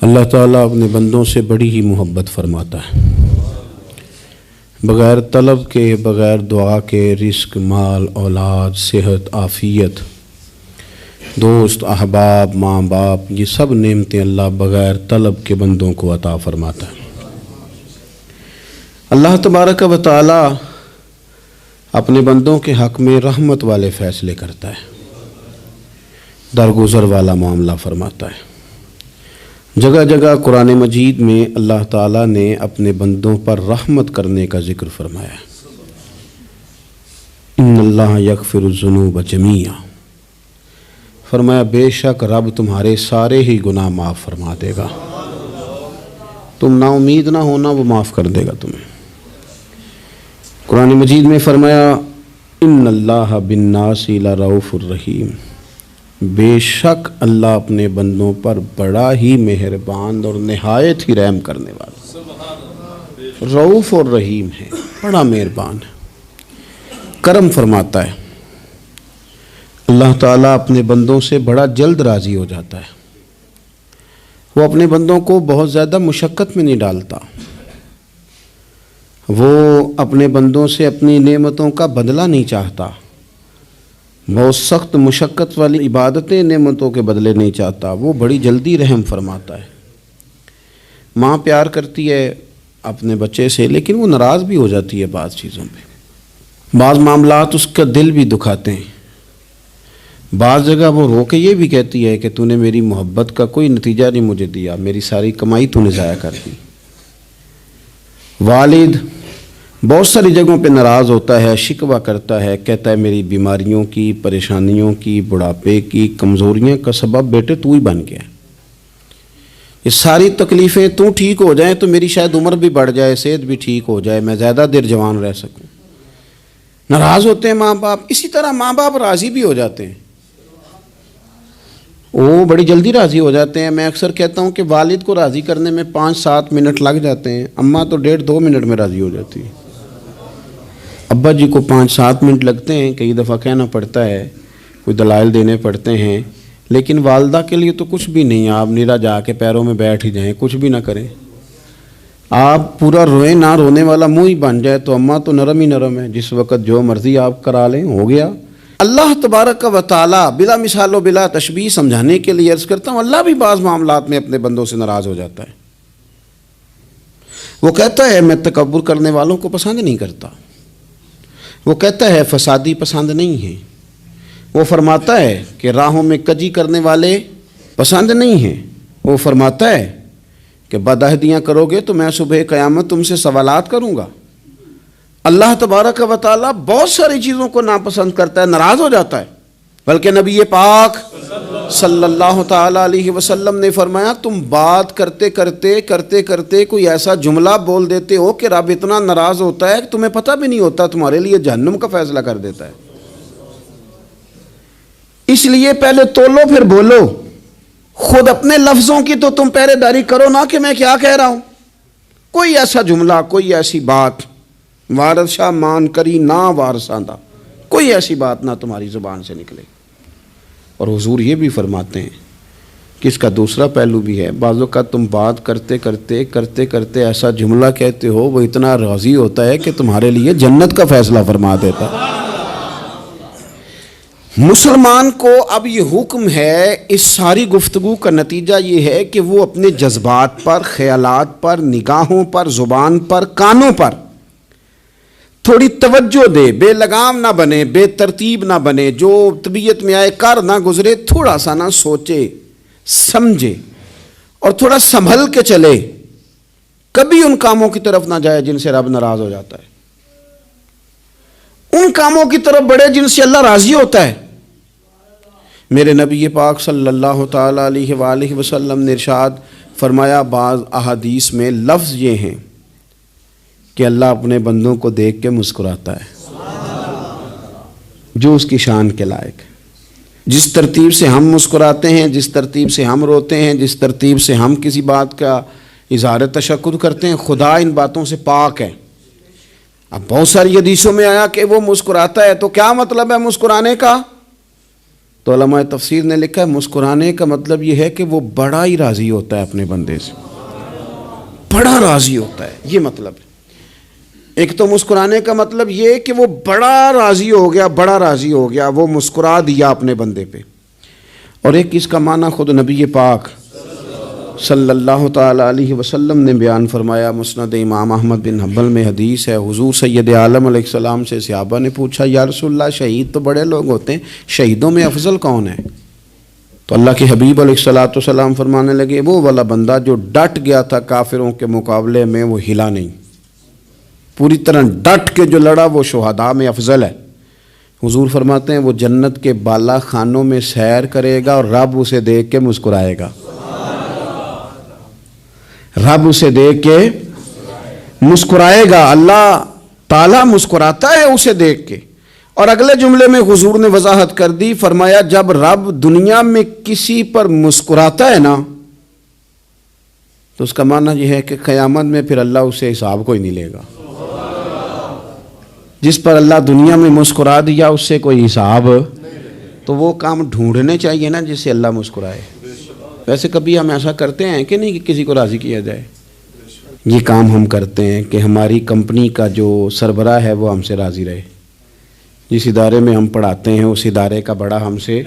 اللہ تعالیٰ اپنے بندوں سے بڑی ہی محبت فرماتا ہے۔ بغیر طلب کے، بغیر دعا کے رزق، مال، اولاد، صحت، عافیت، دوست، احباب، ماں باپ، یہ سب نعمتیں اللہ بغیر طلب کے بندوں کو عطا فرماتا ہے۔ اللہ تبارک و تعالی اپنے بندوں کے حق میں رحمت والے فیصلے کرتا ہے، درگزر والا معاملہ فرماتا ہے۔ جگہ جگہ قرآن مجید میں اللہ تعالیٰ نے اپنے بندوں پر رحمت کرنے کا ذکر فرمایا ہے۔ ان اللہ یغفر الذنوب جمیعا، فرمایا بے شک رب تمہارے سارے ہی گناہ معاف فرما دے گا، تم نا امید نہ ہونا، وہ معاف کر دے گا تمہیں۔ قرآن مجید میں فرمایا ان اللہ بالناس لرؤوف الرحیم، بے شک اللہ اپنے بندوں پر بڑا ہی مہربان اور نہایت ہی رحم کرنے والا، رؤوف اور رحیم ہے، بڑا مہربان ہے، کرم فرماتا ہے۔ اللہ تعالیٰ اپنے بندوں سے بڑا جلد راضی ہو جاتا ہے، وہ اپنے بندوں کو بہت زیادہ مشقت میں نہیں ڈالتا، وہ اپنے بندوں سے اپنی نعمتوں کا بدلہ نہیں چاہتا، بہت سخت مشقت والی عبادتیں نعمتوں کے بدلے نہیں چاہتا، وہ بڑی جلدی رحم فرماتا ہے۔ ماں پیار کرتی ہے اپنے بچے سے، لیکن وہ ناراض بھی ہو جاتی ہے بعض چیزوں پہ، بعض معاملات اس کا دل بھی دکھاتے ہیں، بعض جگہ وہ رو کے یہ بھی کہتی ہے کہ تو نے میری محبت کا کوئی نتیجہ نہیں مجھے دیا، میری ساری کمائی تو نے ضائع کر دی۔ والد بہت ساری جگہوں پہ ناراض ہوتا ہے، شکوہ کرتا ہے، کہتا ہے میری بیماریوں کی، پریشانیوں کی، بڑھاپے کی، کمزوریاں کا سبب بیٹے تو ہی بن گیا، یہ ساری تکلیفیں تو ٹھیک ہو جائیں تو میری شاید عمر بھی بڑھ جائے، صحت بھی ٹھیک ہو جائے، میں زیادہ دیر جوان رہ سکوں۔ ناراض ہوتے ہیں ماں باپ، اسی طرح ماں باپ راضی بھی ہو جاتے ہیں، وہ بڑی جلدی راضی ہو جاتے ہیں۔ میں اکثر کہتا ہوں کہ والد کو راضی کرنے میں 5-7 منٹ لگ جاتے ہیں، اماں تو 1.5-2 منٹ میں راضی ہو جاتی ہے، ابا جی کو 5-7 منٹ لگتے ہیں، کئی دفعہ کہنا پڑتا ہے، کوئی دلائل دینے پڑتے ہیں، لیکن والدہ کے لیے تو کچھ بھی نہیں، آپ نیرا جا کے پیروں میں بیٹھ ہی جائیں، کچھ بھی نہ کریں، آپ پورا روئیں نہ، رونے والا منہ ہی بن جائے تو اماں تو نرم ہی نرم ہے، جس وقت جو مرضی آپ کرا لیں ہو گیا۔ اللہ تبارک و تعالی بلا مثال و بلا تشبیہ سمجھانے کے لیے عرض کرتا ہوں، اللہ بھی بعض معاملات میں اپنے بندوں سے ناراض ہو جاتا ہے، وہ کہتا ہے میں تکبر کرنے والوں کو پسند نہیں کرتا، وہ کہتا ہے فسادی پسند نہیں ہیں، وہ فرماتا ہے کہ راہوں میں کجی کرنے والے پسند نہیں ہیں، وہ فرماتا ہے کہ بدعہدیاں کرو گے تو میں صبح قیامت تم سے سوالات کروں گا۔ اللہ تبارک و تعالیٰ بہت ساری چیزوں کو ناپسند کرتا ہے، ناراض ہو جاتا ہے، بلکہ نبی پاک صلی اللہ تعالیٰ علیہ وسلم نے فرمایا تم بات کرتے کرتے کوئی ایسا جملہ بول دیتے ہو کہ رب اتنا ناراض ہوتا ہے کہ تمہیں پتہ بھی نہیں ہوتا، تمہارے لیے جہنم کا فیصلہ کر دیتا ہے۔ اس لیے پہلے تولو پھر بولو، خود اپنے لفظوں کی تو تم پہرے داری کرو نا کہ میں کیا کہہ رہا ہوں، کوئی ایسا جملہ، کوئی ایسی بات وارث شاہ مان کری نہ وارثاندہ، کوئی ایسی بات نہ تمہاری زبان سے نکلے۔ اور حضور یہ بھی فرماتے ہیں کہ اس کا دوسرا پہلو بھی ہے، بعض اوقات تم بات کرتے ایسا جملہ کہتے ہو وہ اتنا راضی ہوتا ہے کہ تمہارے لیے جنت کا فیصلہ فرما دیتا ہے۔ مسلمان کو اب یہ حکم ہے، اس ساری گفتگو کا نتیجہ یہ ہے کہ وہ اپنے جذبات پر، خیالات پر، نگاہوں پر، زبان پر، کانوں پر تھوڑی توجہ دے، بے لگام نہ بنے، بے ترتیب نہ بنے، جو طبیعت میں آئے کر نہ گزرے، تھوڑا سا نہ سوچے سمجھے اور تھوڑا سنبھل کے چلے، کبھی ان کاموں کی طرف نہ جائے جن سے رب ناراض ہو جاتا ہے، ان کاموں کی طرف بڑھے جن سے اللہ راضی ہوتا ہے۔ میرے نبی پاک صلی اللہ تعالیٰ علیہ وآلہ وسلم نے ارشاد فرمایا، بعض احادیث میں لفظ یہ ہیں کہ اللہ اپنے بندوں کو دیکھ کے مسکراتا ہے جو اس کی شان کے لائق ہے۔ جس ترتیب سے ہم مسکراتے ہیں، جس ترتیب سے ہم روتے ہیں، جس ترتیب سے ہم کسی بات کا اظہار تشکر کرتے ہیں، خدا ان باتوں سے پاک ہے۔ اب بہت ساری حدیثوں میں آیا کہ وہ مسکراتا ہے، تو کیا مطلب ہے مسکرانے کا؟ تو علماء تفسیر نے لکھا ہے مسکرانے کا مطلب یہ ہے کہ وہ بڑا ہی راضی ہوتا ہے اپنے بندے سے، بڑا راضی ہوتا ہے، یہ مطلب ہے۔ ایک تو مسکرانے کا مطلب یہ کہ وہ بڑا راضی ہو گیا، بڑا راضی ہو گیا، وہ مسکرا دیا اپنے بندے پہ۔ اور ایک اس کا معنی خود نبی پاک صلی اللہ تعالیٰ علیہ وسلم نے بیان فرمایا۔ مسند امام احمد بن حنبل میں حدیث ہے، حضور سید عالم علیہ السلام سے صحابہ نے پوچھا یا رسول اللہ شہید تو بڑے لوگ ہوتے ہیں، شہیدوں میں افضل کون ہے؟ تو اللہ کے حبیب علیہ السلام فرمانے لگے وہ والا بندہ جو ڈٹ گیا تھا کافروں کے مقابلے میں، وہ ہلا نہیں، پوری طرح ڈٹ کے جو لڑا، وہ شہداء میں افضل ہے۔ حضور فرماتے ہیں وہ جنت کے بالا خانوں میں سیر کرے گا اور رب اسے دیکھ کے مسکرائے گا، رب اسے دیکھ کے مسکرائے گا، اللہ تعالیٰ مسکراتا ہے اسے دیکھ کے۔ اور اگلے جملے میں حضور نے وضاحت کر دی، فرمایا جب رب دنیا میں کسی پر مسکراتا ہے نا تو اس کا معنی یہ ہے کہ قیامت میں پھر اللہ اسے حساب کوئی نہیں لے گا۔ جس پر اللہ دنیا میں مسکرا دیا اس سے کوئی حساب، تو وہ کام ڈھونڈنے چاہیے نا جس سے اللہ مسکرائے۔ ویسے کبھی ہم ایسا کرتے ہیں کہ نہیں کہ کسی کو راضی کیا جائے؟ یہ کام ہم کرتے ہیں کہ ہماری کمپنی کا جو سربراہ ہے وہ ہم سے راضی رہے، جس ادارے میں ہم پڑھاتے ہیں اس ادارے کا بڑا ہم سے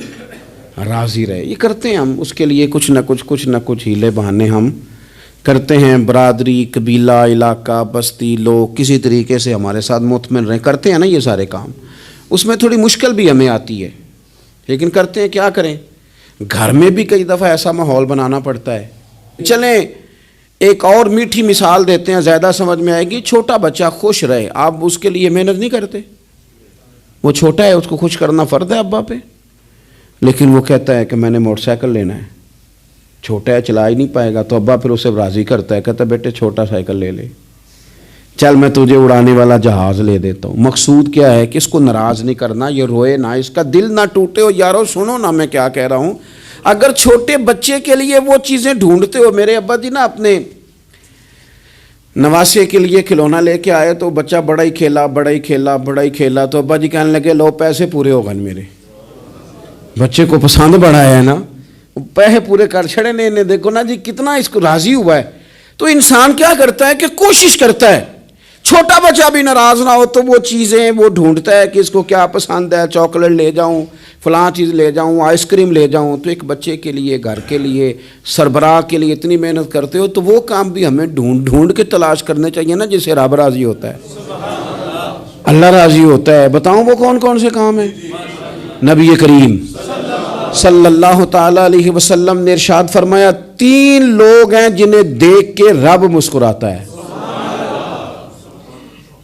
راضی رہے، یہ کرتے ہیں ہم۔ اس کے لیے کچھ نہ کچھ ہیلے بہانے ہم کرتے ہیں، برادری، قبیلہ، علاقہ، بستی، لوگ کسی طریقے سے ہمارے ساتھ مطمئن رہیں، کرتے ہیں نا یہ سارے کام۔ اس میں تھوڑی مشکل بھی ہمیں آتی ہے لیکن کرتے ہیں، کیا کریں۔ گھر میں بھی کئی دفعہ ایسا ماحول بنانا پڑتا ہے۔ چلیں ایک اور میٹھی مثال دیتے ہیں، زیادہ سمجھ میں آئے گی۔ چھوٹا بچہ خوش رہے، آپ اس کے لیے محنت نہیں کرتے، وہ چھوٹا ہے اس کو خوش کرنا فرض ہے ابا پہ، لیکن وہ کہتا ہے کہ میں نے موٹر سائیکل لینا ہے، چھوٹا ہے چلا ہی نہیں پائے گا، تو ابا پھر اسے راضی کرتا ہے، کہتا ہے بیٹے چھوٹا سائیکل لے لے، چل میں تجھے اڑانے والا جہاز لے دیتا ہوں۔ مقصود کیا ہے کہ اس کو ناراض نہیں کرنا، یہ روئے نہ، اس کا دل نہ ٹوٹے۔ ہو یارو سنو نا میں کیا کہہ رہا ہوں، اگر چھوٹے بچے کے لیے وہ چیزیں ڈھونڈتے ہو، میرے ابا جی نا اپنے نواسے کے لیے کھلونا لے کے آئے تو بچہ بڑا ہی کھیلا، تو ابا جی کہنے لگے لو پیسے پورے ہو گئے میرے، بچے کو پسند بڑا ہے نا، پیسے پورے کر چھڑے نے، دیکھو نا جی کتنا اس کو راضی ہوا ہے۔ تو انسان کیا کرتا ہے کہ کوشش کرتا ہے، چھوٹا بچہ بھی ناراض نہ ہو تو وہ چیزیں وہ ڈھونڈتا ہے کہ اس کو کیا پسند ہے، چاکلیٹ لے جاؤں، فلاں چیز لے جاؤں، آئس کریم لے جاؤں۔ تو ایک بچے کے لیے، گھر کے لیے، سربراہ کے لیے اتنی محنت کرتے ہو تو وہ کام بھی ہمیں ڈھونڈ کے تلاش کرنے چاہیے نا جس سے رب راضی ہوتا ہے، اللہ راضی ہوتا ہے۔ بتاؤں وہ کون کون سے کام ہیں؟ نبی کریم صلی اللہ تعالیٰ علیہ وسلم نے ارشاد فرمایا 3 لوگ ہیں جنہیں دیکھ کے رب مسکراتا ہے۔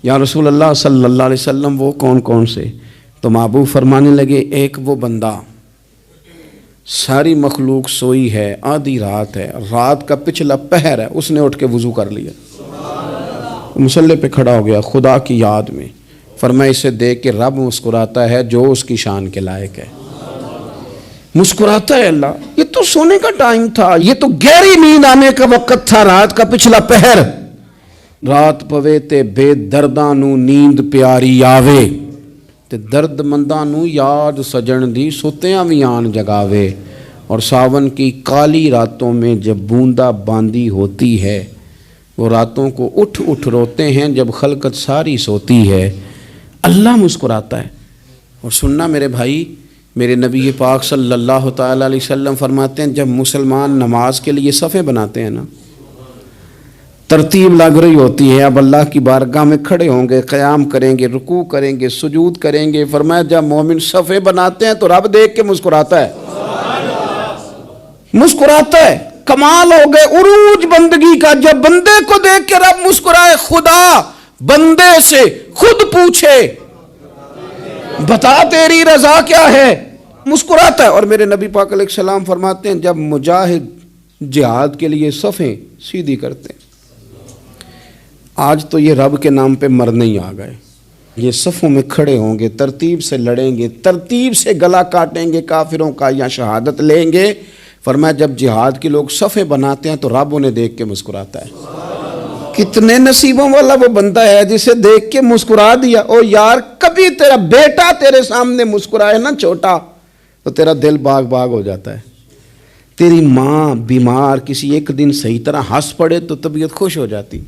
یا رسول اللہ صلی اللہ علیہ وسلم وہ کون کون سے؟ تو محبوب فرمانے لگے ایک وہ بندہ ساری مخلوق سوئی ہے، آدھی رات ہے، رات کا پچھلا پہر ہے، اس نے اٹھ کے وضو کر لیا، مصلی پہ کھڑا ہو گیا خدا کی یاد میں، فرمایا اسے دیکھ کے رب مسکراتا ہے جو اس کی شان کے لائق ہے، مسکراتا ہے اللہ۔ یہ تو سونے کا ٹائم تھا، یہ تو گہری نیند آنے کا وقت تھا، رات کا پچھلا پہر، رات پوے تے بے درداں نو نیند پیاری آوے تے درد منداں نو یاد سجن دی ستیاں وی آن جگاوے۔ اور ساون کی کالی راتوں میں جب بوندا باندی ہوتی ہے، وہ راتوں کو اٹھ روتے ہیں جب خلقت ساری سوتی ہے، اللہ مسکراتا ہے۔ اور سننا میرے بھائی، میرے نبی پاک صلی اللہ تعالیٰ علیہ وسلم فرماتے ہیں جب مسلمان نماز کے لیے صفیں بناتے ہیں نا، ترتیب لگ رہی ہوتی ہے، اب اللہ کی بارگاہ میں کھڑے ہوں گے، قیام کریں گے، رکوع کریں گے، سجود کریں گے، فرمایا جب مومن صفیں بناتے ہیں تو رب دیکھ کے مسکراتا ہے، مسکراتا ہے۔ کمال ہو گئے عروج بندگی کا، جب بندے کو دیکھ کے رب مسکرائے، خدا بندے سے خود پوچھے بتا تیری رضا کیا ہے، مسکراتا ہے۔ اور میرے نبی پاک علیہ السلام فرماتے ہیں جب مجاہد جہاد کے لیے صفیں سیدھی کرتے ہیں، آج تو یہ رب کے نام پہ مرنے ہی آ گئے، یہ صفوں میں کھڑے ہوں گے، ترتیب سے لڑیں گے، ترتیب سے گلا کاٹیں گے کافروں کا یا شہادت لیں گے۔ فرمایا جب جہاد کے لوگ صفیں بناتے ہیں تو رب انہیں دیکھ کے مسکراتا ہے۔ کتنے نصیبوں والا وہ بندہ ہے جسے دیکھ کے مسکرا دیا۔ او یار کبھی تیرا بیٹا تیرے سامنے مسکرائے نا چھوٹا، تو تیرا دل باغ باغ ہو جاتا ہے. تیری ماں بیمار کسی ایک دن صحیح طرح ہنس پڑے تو طبیعت خوش ہو جاتی.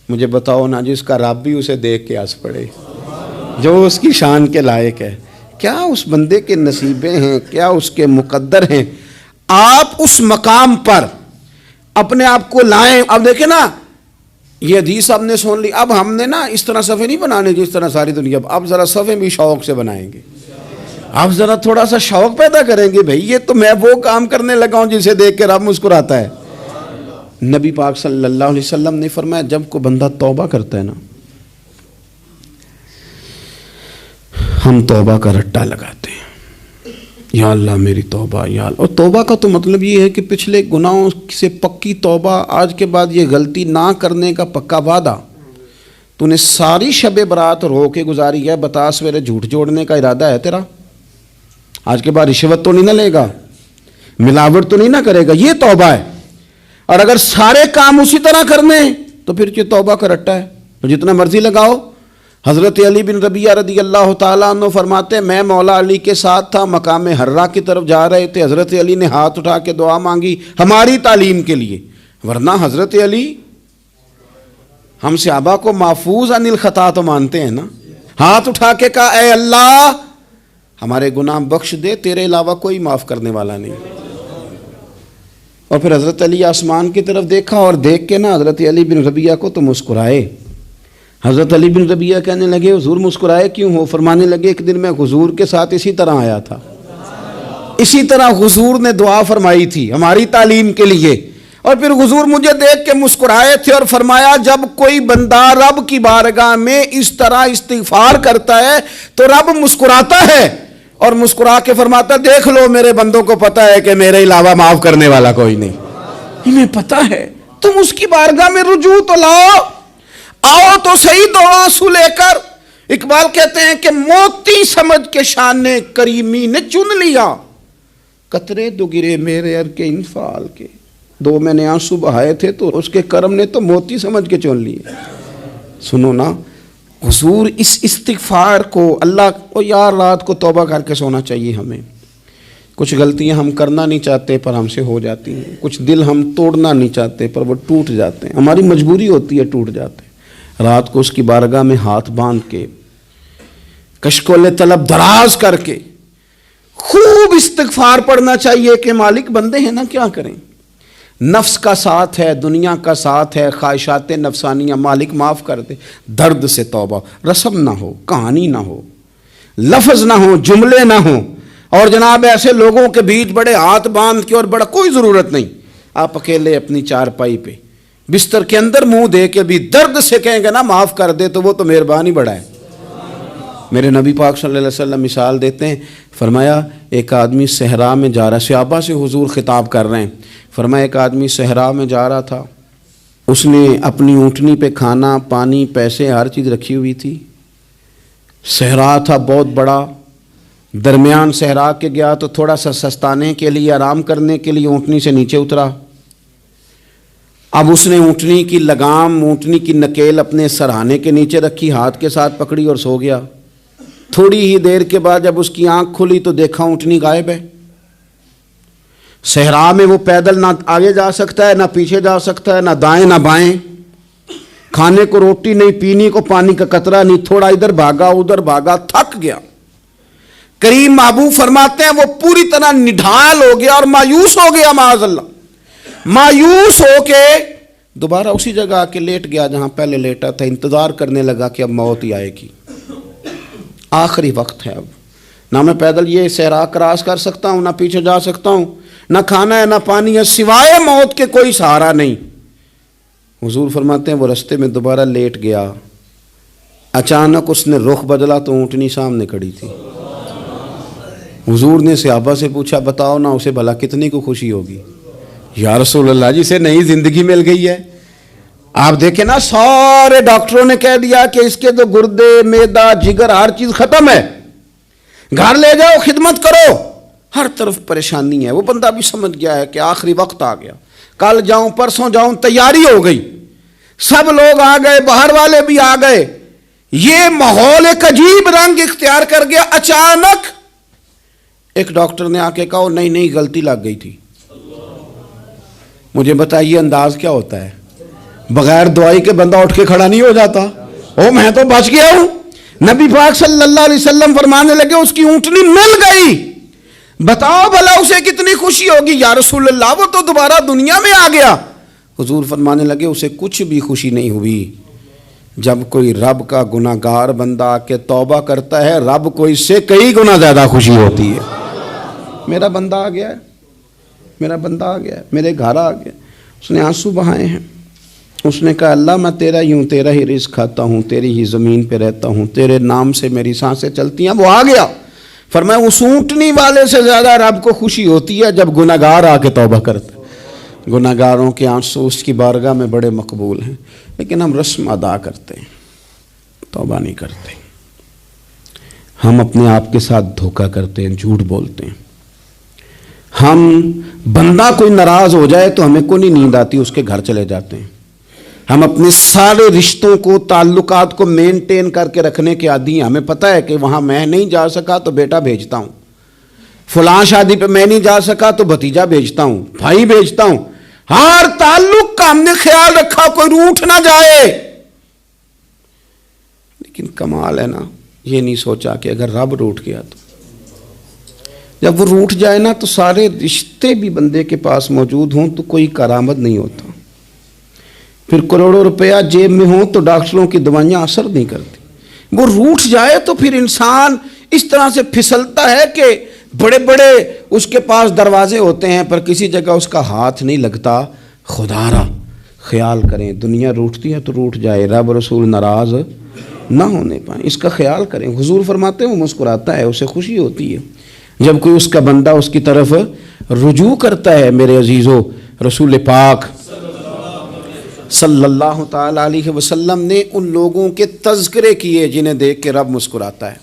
مجھے بتاؤ نا جس کا رب بھی اسے دیکھ کے ہنس پڑے, جو اس کی شان کے لائق ہے. کیا اس بندے کے نصیبیں ہیں, کیا اس کے مقدر ہیں. آپ اس مقام پر اپنے آپ کو لائیں. اب دیکھیں نا, یہ حدیث آپ نے سن لی, اب ہم نے نا اس طرح صفحے نہیں بنانے جس طرح ساری دنیا, اب ذرا صفحے بھی شوق سے بنائیں گے. اب ذرا تھوڑا سا شوق پیدا کریں گے, بھئی یہ تو میں وہ کام کرنے لگا ہوں جسے دیکھ کے رب مسکراتا ہے. نبی پاک صلی اللہ علیہ وسلم نے فرمایا جب کوئی بندہ توبہ کرتا ہے نا, ہم توبہ کا رٹا لگاتے ہیں, یا اللہ میری توبہ, یا اللہ. اور توبہ کا تو مطلب یہ ہے کہ پچھلے گناہوں سے پکی توبہ, آج کے بعد یہ غلطی نہ کرنے کا پکا وعدہ. تو نے ساری شب برات رو کے گزاری ہے, بتا سویرے جھوٹ جوڑنے کا ارادہ ہے تیرا؟ آج کے بعد رشوت تو نہیں نہ لے گا, ملاوٹ تو نہیں نہ کرے گا, یہ توبہ ہے. اور اگر سارے کام اسی طرح کرنے تو پھر یہ توبہ کا رٹا ہے, تو جتنا مرضی لگاؤ. حضرت علی بن ربیعہ رضی اللہ تعالیٰ عنہ فرماتے ہیں میں مولا علی کے ساتھ تھا, مقام حرہ کی طرف جا رہے تھے. حضرت علی نے ہاتھ اٹھا کے دعا مانگی ہماری تعلیم کے لیے, ورنہ حضرت علی ہم صحابہ کو محفوظ عن الخطا تو مانتے ہیں نا. ہاتھ اٹھا کے کہا اے اللہ ہمارے گناہ بخش دے, تیرے علاوہ کوئی معاف کرنے والا نہیں. اور پھر حضرت علی آسمان کی طرف دیکھا اور دیکھ کے نا حضرت علی بن ربیعہ کو تو مسکرائے. حضرت علی بن ربیعہ کہنے لگے حضور مسکرائے کیوں ہو؟ فرمانے لگے ایک دن میں حضور کے ساتھ اسی طرح آیا تھا, اسی طرح حضور نے دعا فرمائی تھی ہماری تعلیم کے لیے, اور پھر حضور مجھے دیکھ کے مسکرائے تھے اور فرمایا جب کوئی بندہ رب کی بارگاہ میں اس طرح استغفار کرتا ہے تو رب مسکراتا ہے, اور مسکرا کے فرماتا دیکھ لو میرے بندوں کو پتا ہے کہ میرے علاوہ معاف کرنے والا کوئی نہیں, انہیں پتا ہے. تم اس کی بارگاہ میں رجوع تو لاؤ, آؤ تو صحیح دو آنسو لے کر. اقبال کہتے ہیں کہ موتی سمجھ کے شان کریمی نے چن لیا, قطرے دو گرے میرے ار کے انفعال کے. دو میں نے آنسو بہائے تھے تو اس کے کرم نے تو موتی سمجھ کے چن لیے. سنو نا, حضور اس استغفار کو اللہ کو یار رات کو توبہ کر کے سونا چاہیے ہمیں. کچھ غلطیاں ہم کرنا نہیں چاہتے پر ہم سے ہو جاتی ہیں, کچھ دل ہم توڑنا نہیں چاہتے پر وہ ٹوٹ جاتے ہیں, ہماری مجبوری ہوتی ہے ٹوٹ جاتے ہیں. رات کو اس کی بارگاہ میں ہاتھ باندھ کے کشکول طلب دراز کر کے خوب استغفار پڑھنا چاہیے کہ مالک بندے ہیں نا کیا کریں, نفس کا ساتھ ہے, دنیا کا ساتھ ہے, خواہشات نفسانیہ, مالک معاف کر دے. درد سے توبہ, رسم نہ ہو, کہانی نہ ہو, لفظ نہ ہو, جملے نہ ہوں, اور جناب ایسے لوگوں کے بیچ بڑے ہاتھ باندھ کے, اور بڑا کوئی ضرورت نہیں. آپ اکیلے اپنی چارپائی پہ بستر کے اندر منہ دے کے بھی درد سے کہیں گے نا معاف کر دے تو وہ تو مہربانی بڑا ہے. میرے نبی پاک صلی اللہ علیہ وسلم مثال دیتے ہیں, فرمایا ایک آدمی صحرا میں جا رہا, صحابہ سے حضور خطاب کر رہے ہیں, فرمایا ایک آدمی صحرا میں جا رہا تھا, اس نے اپنی اونٹنی پہ کھانا پانی پیسے ہر چیز رکھی ہوئی تھی. صحرا تھا بہت بڑا, درمیان صحرا کے گیا تو تھوڑا سا سستانے کے لیے آرام کرنے کے لیے اونٹنی سے نیچے اترا. اب اس نے اونٹنی کی لگام, اونٹنی کی نکیل اپنے سرہانے کے نیچے رکھی, ہاتھ کے ساتھ پکڑی اور سو گیا. تھوڑی ہی دیر کے بعد جب اس کی آنکھ کھلی تو دیکھا اونٹنی غائب ہے. صحرا میں وہ پیدل نہ آگے جا سکتا ہے, نہ پیچھے جا سکتا ہے, نہ دائیں نہ بائیں, کھانے کو روٹی نہیں, پینے کو پانی کا قطرہ نہیں, تھوڑا ادھر بھاگا ادھر بھاگا, تھک گیا. کریم محبوب فرماتے ہیں وہ پوری طرح نڈھال ہو گیا اور مایوس ہو گیا, معاذ اللہ. مایوس ہو کے دوبارہ اسی جگہ آ کے لیٹ گیا جہاں پہلے لیٹا تھا, انتظار کرنے لگا کہ اب موت ہی آئے گی, آخری وقت ہے. اب نہ میں پیدل یہ صحرا کراس کر سکتا ہوں, نہ پیچھے جا سکتا ہوں, نہ کھانا ہے نہ پانی ہے, سوائے موت کے کوئی سہارا نہیں. حضور فرماتے ہیں وہ رستے میں دوبارہ لیٹ گیا, اچانک اس نے رخ بدلا تو اونٹنی سامنے کھڑی تھی. حضور نے صحابہ سے پوچھا بتاؤ نا اسے بھلا کتنی کو خوشی ہوگی؟ یا رسول اللہ جسے نئی زندگی مل گئی ہے. آپ دیکھیں نا سارے ڈاکٹروں نے کہہ دیا کہ اس کے تو گردے معدہ جگر ہر چیز ختم ہے, گھر لے جاؤ خدمت کرو, ہر طرف پریشانی ہے. وہ بندہ بھی سمجھ گیا ہے کہ آخری وقت آ گیا, کل جاؤں پرسوں جاؤں, تیاری ہو گئی, سب لوگ آ گئے, باہر والے بھی آ گئے, یہ ماحول ایک عجیب رنگ اختیار کر گیا. اچانک ایک ڈاکٹر نے آ کے کہا نہیں نہیں غلطی لگ گئی تھی. مجھے بتائیے انداز کیا ہوتا ہے؟ بغیر دوائی کے بندہ اٹھ کے کھڑا نہیں ہو جاتا. او میں تو بچ گیا ہوں. نبی پاک صلی اللہ علیہ وسلم فرمانے لگے اس کی اونٹنی مل گئی. بتاؤ بھلا اسے کتنی خوشی ہوگی. یا رسول اللہ وہ تو دوبارہ دنیا میں آ گیا. حضور فرمانے لگے اسے کچھ بھی خوشی نہیں ہوئی. جب کوئی رب کا گناہ گار بندہ آ کے توبہ کرتا ہے رب کو اس سے کئی گنا زیادہ خوشی ہوتی ہے. میرا بندہ آ گیا ہے, میرا بندہ آ گیا ہے, میرے گھر آ گیا. اس نے آنسو بہائے ہیں. اس نے کہا اللہ میں تیرا ہی ہوں, تیرا ہی رزق کھاتا ہوں, تیری ہی زمین پہ رہتا ہوں, تیرے نام سے میری سانسیں چلتی ہیں. وہ آ گیا. فرمایا اس اونٹنی والے سے زیادہ رب کو خوشی ہوتی ہے جب گناہ گار آ کے توبہ کرتا ہے. گناہ گاروں کے آنسو اس کی بارگاہ میں بڑے مقبول ہیں. لیکن ہم رسم ادا کرتے ہیں, توبہ نہیں کرتے. ہم اپنے آپ کے ساتھ دھوکہ کرتے ہیں, جھوٹ بولتے ہیں. ہم بندہ کوئی ناراض ہو جائے تو ہمیں کو نہیں نیند آتی, اس کے گھر چلے جاتے ہیں. ہم اپنے سارے رشتوں کو تعلقات کو مینٹین کر کے رکھنے کے عادی ہیں. ہمیں پتہ ہے کہ وہاں میں نہیں جا سکا تو بیٹا بھیجتا ہوں, فلاں شادی پہ میں نہیں جا سکا تو بھتیجا بھیجتا ہوں, بھائی بھیجتا ہوں. ہر تعلق کا ہم نے خیال رکھا کوئی روٹھ نہ جائے. لیکن کمال ہے نا, یہ نہیں سوچا کہ اگر رب روٹھ گیا تو جب وہ روٹھ جائے نا تو سارے رشتے بھی بندے کے پاس موجود ہوں تو کوئی کارآمد نہیں ہوتا. پھر کروڑوں روپیہ جیب میں ہوں تو ڈاکٹروں کی دوائیاں اثر نہیں کرتی. وہ روٹھ جائے تو پھر انسان اس طرح سے پھسلتا ہے کہ بڑے بڑے اس کے پاس دروازے ہوتے ہیں پر کسی جگہ اس کا ہاتھ نہیں لگتا. خدا را خیال کریں, دنیا روٹتی ہے تو روٹھ جائے, رب رسول ناراض نہ ہونے پائیں, اس کا خیال کریں. حضور فرماتے ہیں وہ مسکراتا ہے, اسے خوشی ہوتی ہے جب کوئی اس کا بندہ اس کی طرف رجوع کرتا ہے. میرے عزیزو, رسول پاک صلی اللہ تعالی علیہ وسلم نے ان لوگوں کے تذکرے کیے جنہیں دیکھ کے رب مسکراتا ہے.